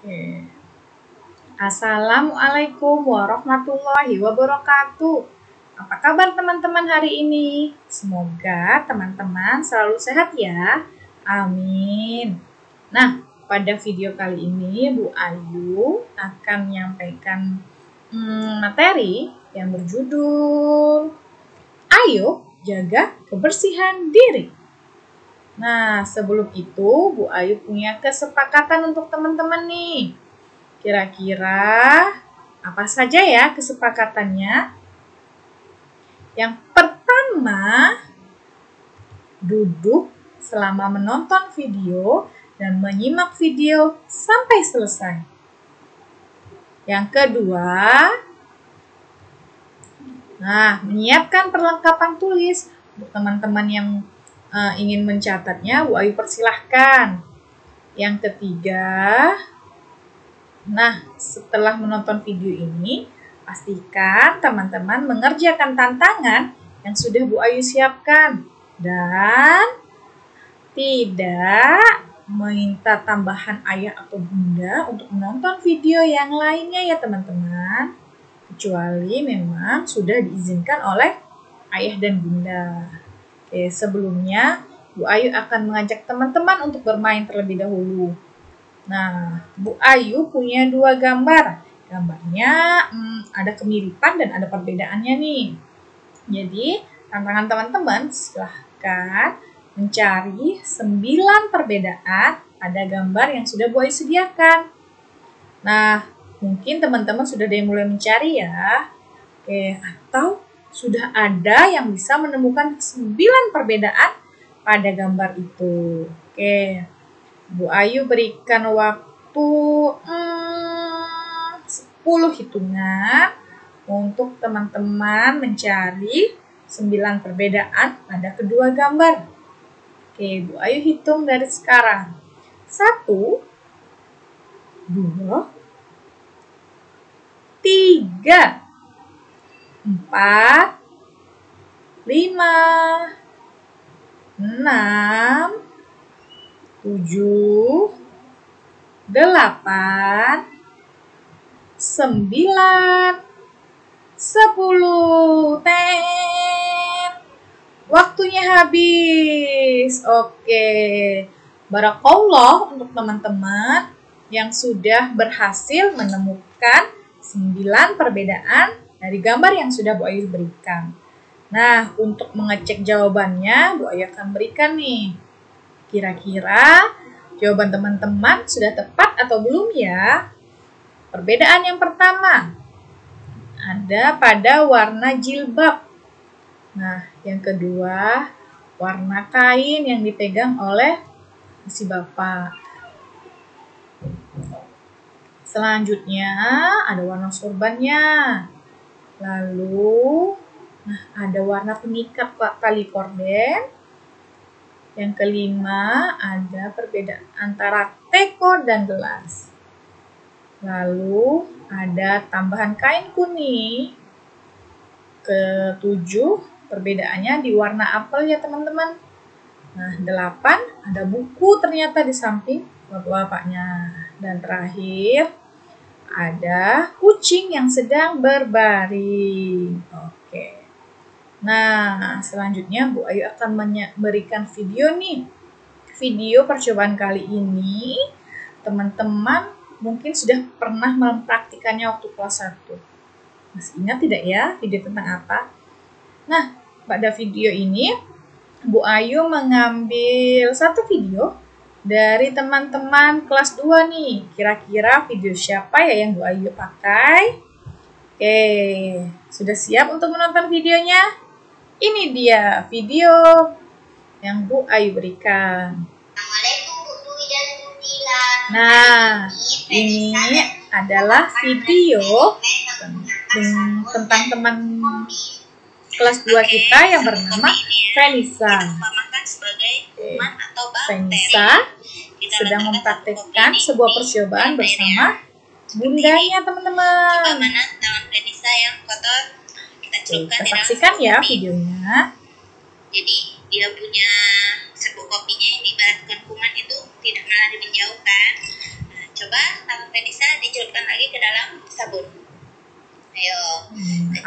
Oke. Assalamualaikum warahmatullahi wabarakatuh. Apa kabar teman-teman hari ini? Semoga teman-teman selalu sehat ya. Amin. Nah, pada video kali ini Bu Ayu akan menyampaikan materi yang berjudul Ayo Jaga Kebersihan Diri. Nah, sebelum itu Bu Ayu punya kesepakatan untuk teman-teman nih. Kira-kira apa saja ya kesepakatannya? Yang pertama, duduk selama menonton video dan menyimak video sampai selesai. Yang kedua, menyiapkan perlengkapan tulis untuk teman-teman yang ingin mencatatnya, Bu Ayu persilahkan. Yang ketiga, setelah menonton video ini, pastikan teman-teman mengerjakan tantangan yang sudah Bu Ayu siapkan dan tidak meminta tambahan ayah atau bunda untuk menonton video yang lainnya ya teman-teman, kecuali memang sudah diizinkan oleh ayah dan bunda. Oke, sebelumnya Bu Ayu akan mengajak teman-teman untuk bermain terlebih dahulu. Nah, Bu Ayu punya dua gambar. Gambarnya ada kemiripan dan ada perbedaannya nih. Jadi, tantangan teman-teman silahkan mencari 9 perbedaan pada gambar yang sudah Bu Ayu sediakan. Nah, mungkin teman-teman sudah ada yang mulai mencari ya. Oke, atau sudah ada yang bisa menemukan 9 perbedaan pada gambar itu. Oke, Bu Ayu berikan waktu 10 hitungan untuk teman-teman mencari 9 perbedaan pada kedua gambar. Oke, Bu Ayu hitung dari sekarang. 1, 2, 3, 4, 5, 6, 7, 8, 9, 10. Waktunya habis. Oke. Barakallah untuk teman-teman yang sudah berhasil menemukan 9 perbedaan dari gambar yang sudah Bu Ayu berikan. Nah, untuk mengecek jawabannya, Bu Ayu akan berikan nih. Kira-kira jawaban teman-teman sudah tepat atau belum ya? Perbedaan yang pertama ada pada warna jilbab. Nah, yang kedua warna kain yang dipegang oleh si bapak. Selanjutnya ada warna sorbannya. Lalu, ada warna pengikat tali korden. Yang kelima, ada perbedaan antara teko dan gelas. Lalu, ada tambahan kain kuning. Ketujuh, perbedaannya di warna apel ya teman-teman. 8, ada buku ternyata di samping bapaknya. Dan terakhir, ada kucing yang sedang berbaring. Oke. Nah, selanjutnya Bu Ayu akan memberikan video nih. Video percobaan kali ini, teman-teman mungkin sudah pernah mempraktikannya waktu kelas 1. Masih ingat tidak ya video tentang apa? Nah, pada video ini, Bu Ayu mengambil satu video dari teman-teman kelas 2 nih. Kira-kira video siapa ya yang Bu Ayu pakai? Oke, sudah siap untuk menonton videonya? Ini dia video yang Bu Ayu berikan. Assalamualaikum Bu Dwi dan Bu Dila. Nah, ini adalah video tentang teman kelas 2 kita yang bernama Felisa. Felisa sedang mempraktekkan sebuah percobaan bersama bundanya teman-teman. Coba mana tangan Felisa yang kotor? Kita celupkan Kita saksikan ya videonya. Jadi dia punya serbuk kopinya yang diibaratkan kuman itu tidak melari menjauh kan? Nah, coba tangan Felisa dicelupkan lagi ke dalam sabun. Ayo.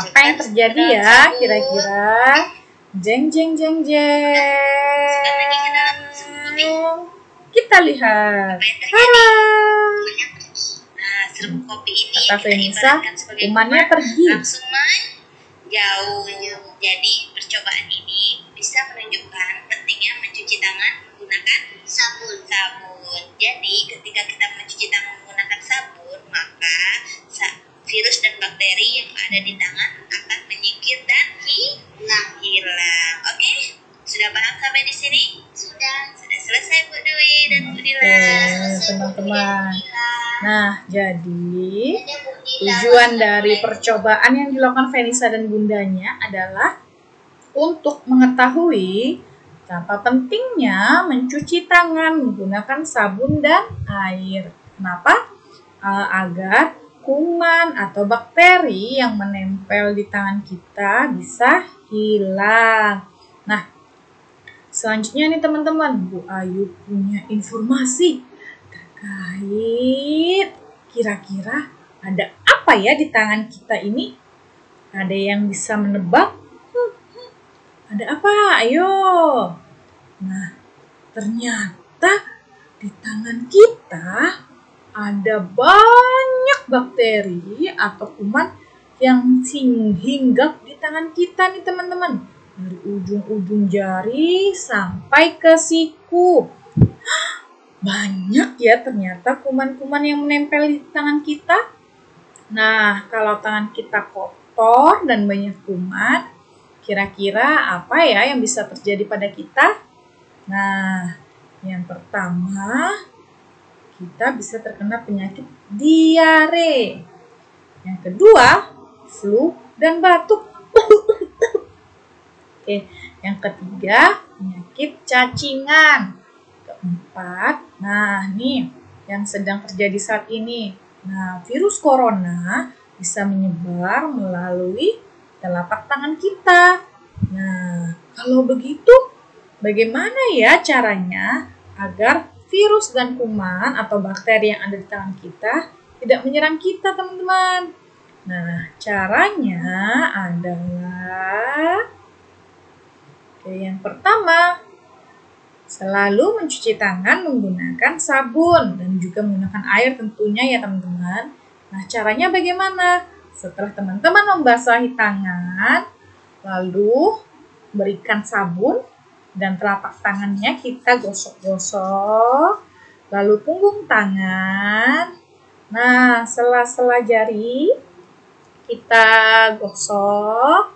Apa yang terjadi ya kira-kira? Jeng jeng jeng Masukkan lagi ke dalam serbuk kopi. jeng. Kita lihat. Apa yang terjadi? Kumannya pergi. Nah, serbuk kopi ini Kata kita Venisa, ibaratkan sebagai kumannya pergi. langsung menjauh. Jadi percobaan ini bisa menunjukkan pentingnya mencuci tangan menggunakan sabun. Jadi ketika kita mencuci tangan menggunakan sabun, maka virus dan bakteri yang ada di tangan akan menyingkir dan hilang. Oke? Sudah paham sampai di sini? Sudah selesai Bu Dwi dan Bu Dila. Teman-teman. Nah, jadi tujuan dari percobaan yang dilakukan Venisa dan bundanya adalah untuk mengetahui betapa pentingnya mencuci tangan menggunakan sabun dan air. Kenapa? Agar kuman atau bakteri yang menempel di tangan kita bisa hilang. Nah, selanjutnya nih teman-teman, Bu Ayu punya informasi terkait kira-kira ada apa ya di tangan kita ini? Ada yang bisa menebak? Ada apa? Ayo. Nah, ternyata di tangan kita ada banyak bakteri atau kuman yang hinggap di tangan kita nih teman-teman. Dari ujung-ujung jari sampai ke siku. Banyak ya ternyata kuman-kuman yang menempel di tangan kita. Nah, kalau tangan kita kotor dan banyak kuman, kira-kira apa ya yang bisa terjadi pada kita? Nah, yang pertama, kita bisa terkena penyakit diare. Yang kedua, flu dan batuk. Oke, yang ketiga, penyakit cacingan. Keempat, nah nih yang sedang terjadi saat ini. Nah, virus corona bisa menyebar melalui telapak tangan kita. Nah, kalau begitu, bagaimana ya caranya agar virus dan kuman atau bakteri yang ada di tangan kita tidak menyerang kita, teman-teman? Nah, caranya adalah yang pertama, selalu mencuci tangan menggunakan sabun dan juga menggunakan air tentunya ya teman-teman. Nah, caranya bagaimana? Setelah teman-teman membasahi tangan, lalu berikan sabun dan telapak tangannya kita gosok-gosok, lalu punggung tangan. Nah, sela-sela jari kita gosok,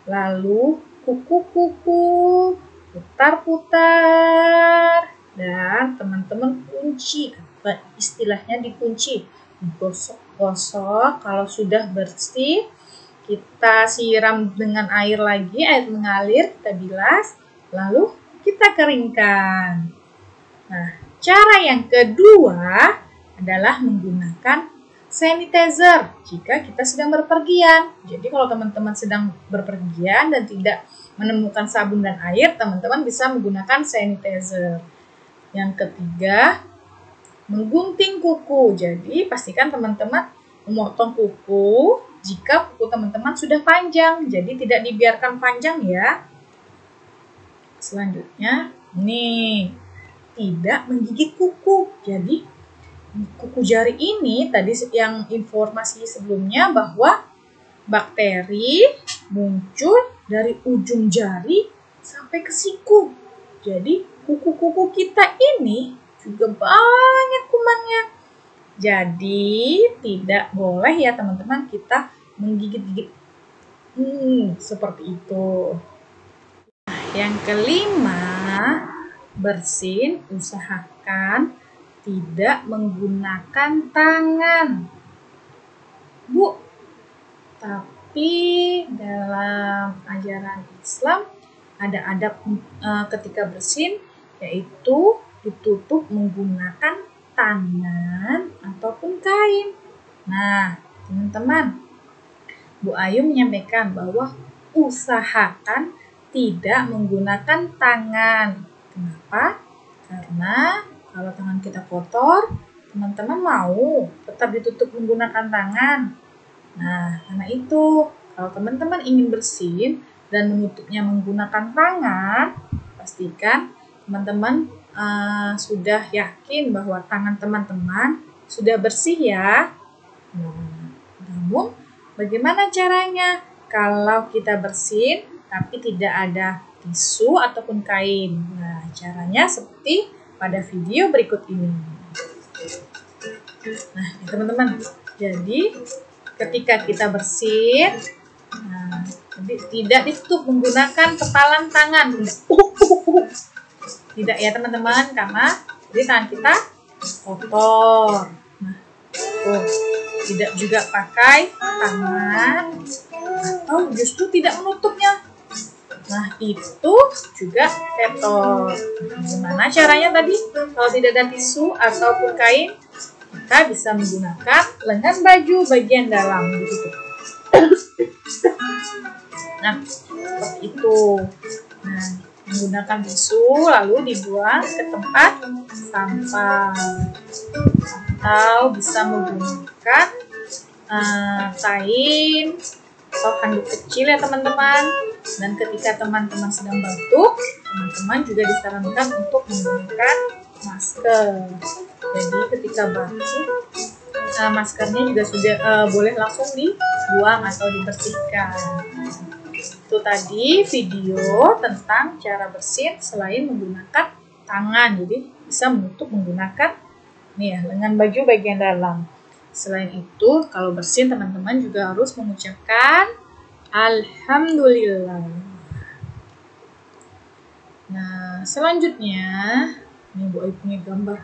lalu kuku-kuku, putar-putar, dan teman-teman kunci, istilahnya dikunci, gosok-gosok. Kalau sudah bersih, kita siram dengan air lagi, air mengalir, kita bilas, lalu kita keringkan. Nah, cara yang kedua adalah menggunakan sanitizer jika kita sedang berpergian. Jadi kalau teman-teman sedang berpergian dan tidak menemukan sabun dan air, teman-teman bisa menggunakan sanitizer. Yang ketiga, menggunting kuku. Jadi pastikan teman-teman memotong kuku jika kuku teman-teman sudah panjang. Jadi tidak dibiarkan panjang ya. Selanjutnya, nih, tidak menggigit kuku. Jadi kuku jari ini tadi yang informasi sebelumnya bahwa bakteri muncul dari ujung jari sampai ke siku. Jadi kuku-kuku kita ini juga banyak kumannya. Jadi tidak boleh ya teman-teman kita menggigit-gigit seperti itu. Yang kelima, bersin usahakan tidak menggunakan tangan. Bu, tapi dalam ajaran Islam ada adab ketika bersin, yaitu ditutup menggunakan tangan ataupun kain. Nah, teman-teman, Bu Ayu menyampaikan bahwa usahakan tidak menggunakan tangan. Kenapa? Karena kalau tangan kita kotor, teman-teman mau tetap ditutup menggunakan tangan? Nah, karena itu, kalau teman-teman ingin bersin dan menutupnya menggunakan tangan, pastikan teman-teman sudah yakin bahwa tangan teman-teman sudah bersih ya. Nah, namun bagaimana caranya kalau kita bersin tapi tidak ada tisu ataupun kain? Nah, caranya seperti pada video berikut ini. Nah, teman-teman, jadi ketika kita bersin, nah, tidak ditutup menggunakan kepalan tangan. Tidak ya teman-teman, karena jadi tangan kita kotor. Nah, tidak juga pakai tangan atau justru tidak menutupnya. Nah, itu juga kotor. Gimana caranya tadi? Kalau tidak ada tisu ataupun kain, kita bisa menggunakan lengan baju bagian dalam ditutup. Nah, seperti itu. Nah, menggunakan tisu lalu dibuang ke tempat sampah. Atau bisa menggunakan kain atau handuk kecil ya teman-teman. Dan ketika teman-teman sedang batuk, teman-teman juga disarankan untuk menggunakan masker. Jadi ketika batuk, maskernya juga sudah boleh langsung dibuang atau dibersihkan. Itu tadi video tentang cara bersin selain menggunakan tangan. Jadi bisa menutup menggunakan lengan baju bagian dalam. Selain itu, kalau bersin teman-teman juga harus mengucapkan Alhamdulillah. Nah, selanjutnya, ini Bu Ayu punya gambar.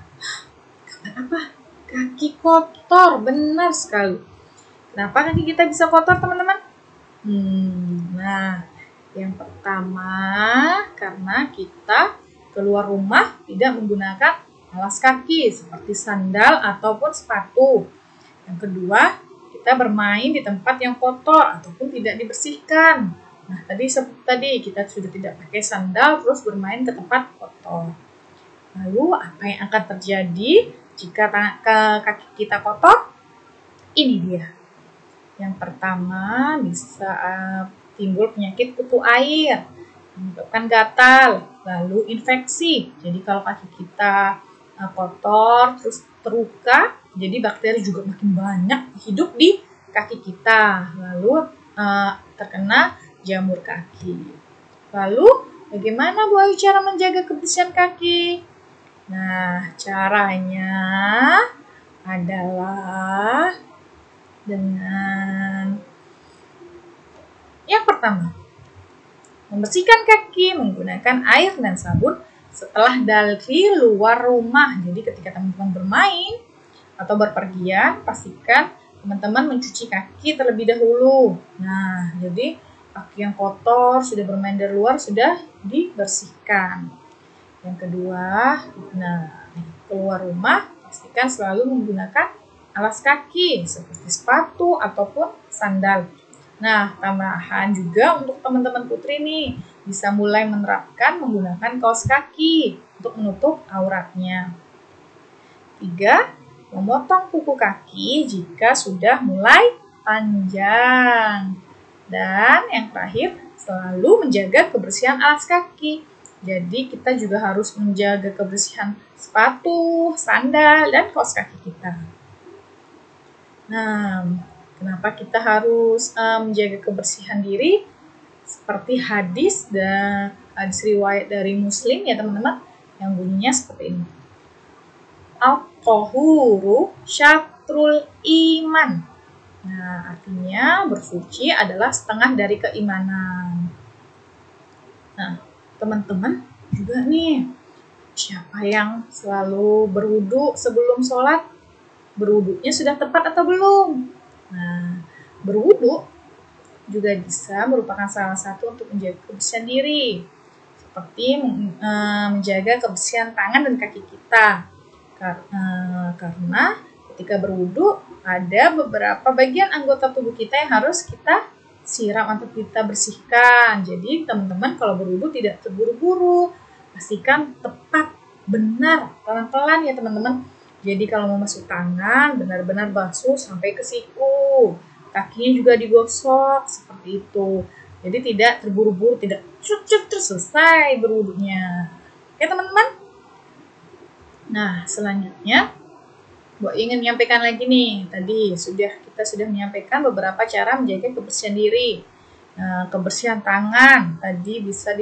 Gambar apa? Kaki kotor, benar sekali. Kenapa kaki kita bisa kotor, teman-teman? Nah, yang pertama karena kita keluar rumah tidak menggunakan alas kaki seperti sandal ataupun sepatu. Yang kedua, kita bermain di tempat yang kotor ataupun tidak dibersihkan. Nah, tadi kita sudah tidak pakai sandal terus bermain ke tempat kotor. Lalu apa yang akan terjadi jika kaki kita kotor? Ini dia. Yang pertama bisa timbul penyakit kutu air, menyebabkan gatal, lalu infeksi. Jadi kalau kaki kita kotor terus terluka, jadi bakteri juga makin banyak hidup di kaki kita, lalu terkena jamur kaki. Lalu bagaimana Bu Ayu cara menjaga kebersihan kaki? Nah, caranya adalah dengan yang pertama, membersihkan kaki menggunakan air dan sabun setelah dari luar rumah. Jadi ketika teman-teman bermain atau berpergian, pastikan teman-teman mencuci kaki terlebih dahulu. Nah, jadi kaki yang kotor sudah bermain dari luar sudah dibersihkan. Yang kedua, keluar rumah pastikan selalu menggunakan alas kaki seperti sepatu ataupun sandal. Nah, tambahan juga untuk teman-teman putri nih, bisa mulai menerapkan menggunakan kaos kaki untuk menutup auratnya. 3. Memotong kuku kaki jika sudah mulai panjang. Dan yang terakhir, selalu menjaga kebersihan alas kaki. Jadi kita juga harus menjaga kebersihan sepatu, sandal, dan kaos kaki kita. Nah, kenapa kita harus menjaga kebersihan diri? Seperti hadis riwayat dari Muslim ya teman-teman, yang bunyinya seperti ini. Al-Tahuru syatrul iman. Nah, artinya bersuci adalah setengah dari keimanan. Nah, teman-teman juga nih, siapa yang selalu berwudu sebelum sholat? Berwudunya sudah tepat atau belum? Nah, berwudu juga bisa merupakan salah satu untuk menjaga kebersihan diri, seperti menjaga kebersihan tangan dan kaki kita. Karena ketika berwudu ada beberapa bagian anggota tubuh kita yang harus kita siram atau kita bersihkan. Jadi teman-teman kalau berwudu tidak terburu-buru, pastikan tepat, benar, pelan-pelan ya teman-teman. Jadi kalau mau masuk tangan benar-benar basuh sampai ke siku. Kakinya juga digosok seperti itu. Jadi tidak terburu-buru, tidak cut terus selesai berwudunya. Oke teman-teman? Nah, selanjutnya Bu ingin menyampaikan lagi nih. Tadi kita sudah menyampaikan beberapa cara menjaga kebersihan diri. Kebersihan tangan tadi bisa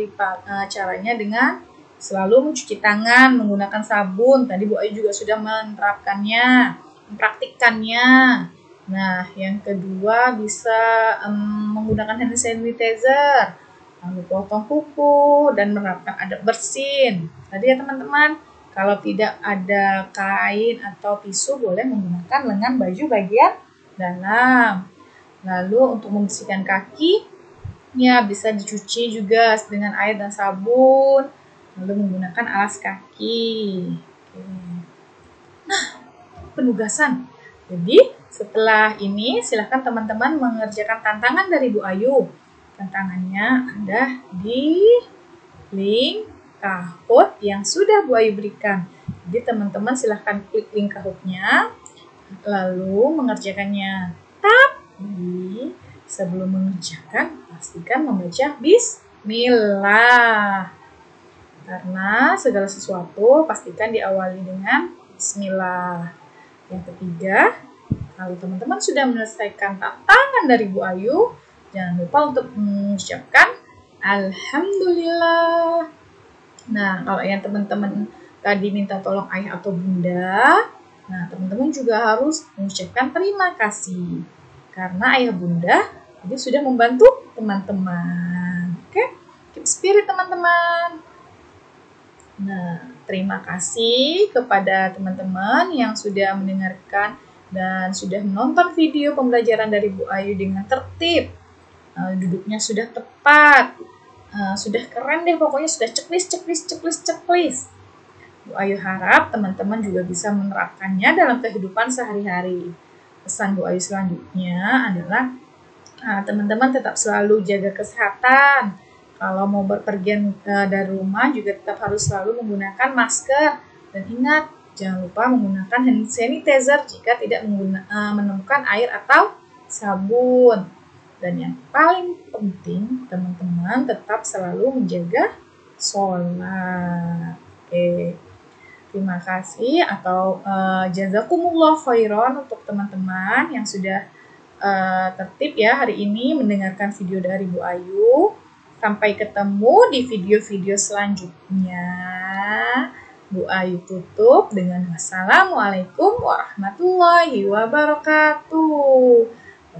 caranya dengan selalu mencuci tangan menggunakan sabun. Tadi Bu Ayu juga sudah menerapkannya, mempraktikkannya. Nah, yang kedua bisa menggunakan hand sanitizer, lalu potong kuku dan menerapkan adab bersin. Tadi ya teman-teman, kalau tidak ada kain atau tisu boleh menggunakan lengan baju bagian dalam. Lalu untuk membersihkan kaki, ya bisa dicuci juga dengan air dan sabun, lalu menggunakan alas kaki. Oke. Nah, penugasan. Jadi setelah ini silahkan teman-teman mengerjakan tantangan dari Bu Ayu. Tantangannya ada di link Kahoot yang sudah Bu Ayu berikan. Jadi teman-teman silahkan klik link Kahoot-nya lalu mengerjakannya. Tapi sebelum mengerjakan pastikan membaca Bismillah. Karena segala sesuatu pastikan diawali dengan Bismillah. Yang ketiga, kalau teman-teman sudah menyelesaikan tantangan dari Bu Ayu, jangan lupa untuk mengucapkan Alhamdulillah. Nah, kalau yang teman-teman tadi minta tolong ayah atau bunda, nah teman-teman juga harus mengucapkan terima kasih. Karena ayah bunda tadi sudah membantu teman-teman. Oke, keep spirit teman-teman. Nah, terima kasih kepada teman-teman yang sudah mendengarkan dan sudah menonton video pembelajaran dari Bu Ayu dengan tertib. Duduknya sudah tepat, sudah keren deh pokoknya, sudah checklist. Bu Ayu harap teman-teman juga bisa menerapkannya dalam kehidupan sehari-hari. Pesan Bu Ayu selanjutnya adalah teman-teman tetap selalu jaga kesehatan. Kalau mau berpergian dari rumah juga tetap harus selalu menggunakan masker. Dan ingat, jangan lupa menggunakan hand sanitizer jika tidak menemukan air atau sabun. Dan yang paling penting, teman-teman tetap selalu menjaga sholat. Oke. Terima kasih atau jazakumullah khairan untuk teman-teman yang sudah tertib ya hari ini mendengarkan video dari Bu Ayu. Sampai ketemu di video-video selanjutnya. Bu Ayu tutup dengan wassalamualaikum warahmatullahi wabarakatuh.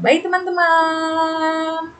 Bye teman-teman.